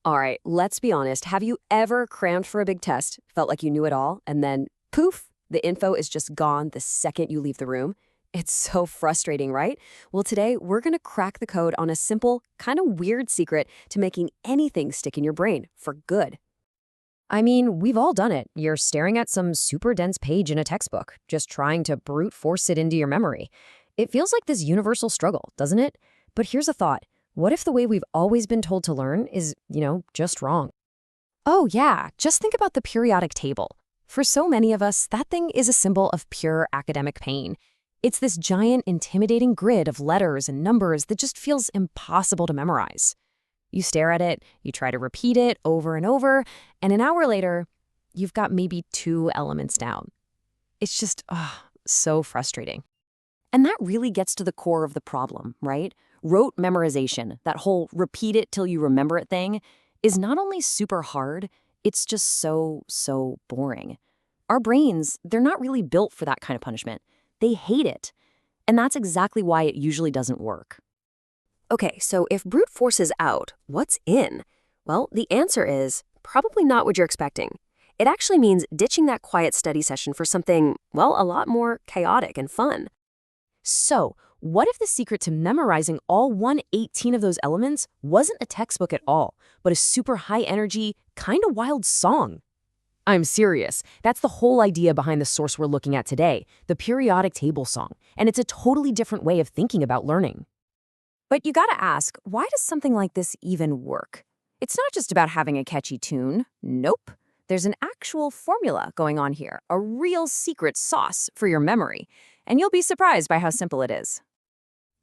All right, let's be honest. Have you ever crammed for a big test, felt like you knew it all, and then poof, the info is just gone the second you leave the room? It's so frustrating, right? Well, today we're going to crack the code on a simple, kind of weird secret to making anything stick in your brain for good. I mean, we've all done it. You're staring at some super dense page in a textbook, just trying to brute force it into your memory. It feels like this universal struggle, doesn't it? But here's a thought. What if the way we've always been told to learn is, just wrong? Oh, yeah, just think about the periodic table. For so many of us, that thing is a symbol of pure academic pain. It's this giant, intimidating grid of letters and numbers that just feels impossible to memorize. You stare at it, you try to repeat it over and over, and an hour later, you've got maybe two elements down. It's just, so frustrating. And that really gets to the core of the problem, right? Rote memorization, that whole repeat it till you remember it thing, is not only super hard, it's just so boring. Our brains, they're not really built for that kind of punishment. They hate it. And that's exactly why it usually doesn't work. Okay, so if brute force is out, what's in? Well, the answer is probably not what you're expecting. It actually means ditching that quiet study session for something, well, a lot more chaotic and fun. So, what if the secret to memorizing all 118 of those elements wasn't a textbook at all, but a super high-energy, kind of wild song? I'm serious. That's the whole idea behind the source we're looking at today, the periodic table song, and it's a totally different way of thinking about learning. But you gotta ask, why does something like this even work? It's not just about having a catchy tune. Nope. There's an actual formula going on here, a real secret sauce for your memory, and you'll be surprised by how simple it is.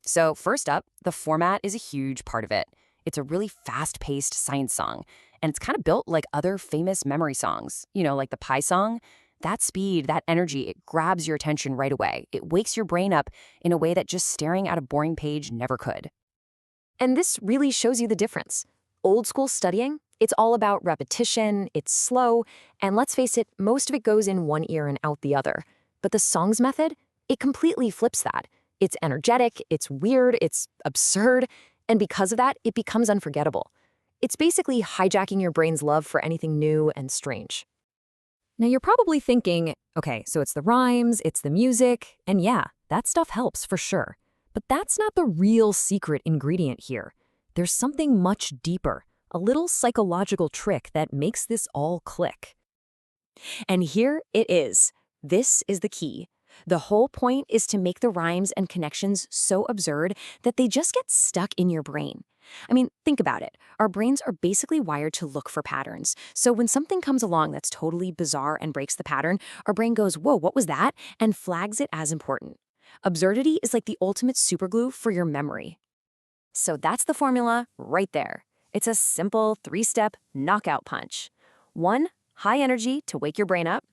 So first up, the format is a huge part of it. It's a really fast-paced science song, and it's kind of built like other famous memory songs, like the Pi song. That speed, that energy, it grabs your attention right away. It wakes your brain up in a way that just staring at a boring page never could. And this really shows you the difference. Old school studying, it's all about repetition, it's slow, and let's face it, most of it goes in one ear and out the other. But the songs method, it completely flips that. It's energetic, it's weird, it's absurd, and because of that, it becomes unforgettable. It's basically hijacking your brain's love for anything new and strange. Now you're probably thinking, okay, so it's the rhymes, it's the music, and yeah, that stuff helps for sure. But that's not the real secret ingredient here. There's something much deeper, a little psychological trick that makes this all click. And here it is. This is the key. The whole point is to make the rhymes and connections so absurd that they just get stuck in your brain. I mean, think about it. Our brains are basically wired to look for patterns. So when something comes along that's totally bizarre and breaks the pattern, our brain goes, whoa, what was that? And flags it as important. Absurdity is like the ultimate superglue for your memory. So that's the formula right there. It's a simple three-step knockout punch. 1, high energy to wake your brain up.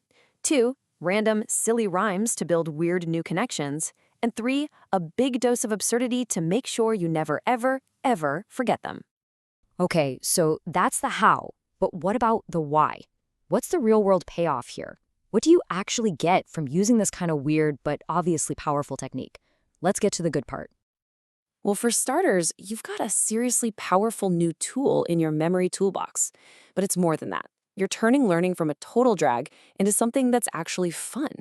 2, random, silly rhymes to build weird new connections. And 3, a big dose of absurdity to make sure you never, ever forget them. Okay, so that's the how, but what about the why? What's the real-world payoff here? What do you actually get from using this kind of weird but obviously powerful technique? Let's get to the good part. Well, for starters, you've got a seriously powerful new tool in your memory toolbox. But it's more than that. You're turning learning from a total drag into something that's actually fun.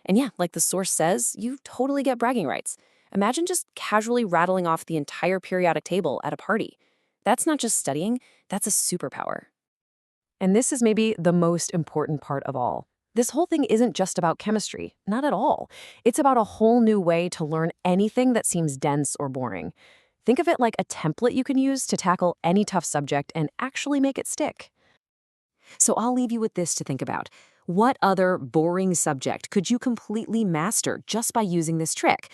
And yeah, like the source says, you totally get bragging rights. Imagine just casually rattling off the entire periodic table at a party. That's not just studying, that's a superpower. And this is maybe the most important part of all. This whole thing isn't just about chemistry, not at all. It's about a whole new way to learn anything that seems dense or boring. Think of it like a template you can use to tackle any tough subject and actually make it stick. So I'll leave you with this to think about. What other boring subject could you completely master just by using this trick?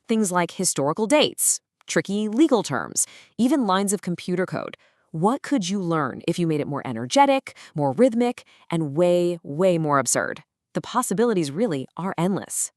Things like historical dates, tricky legal terms, even lines of computer code. What could you learn if you made it more energetic, more rhythmic, and way more absurd? The possibilities really are endless.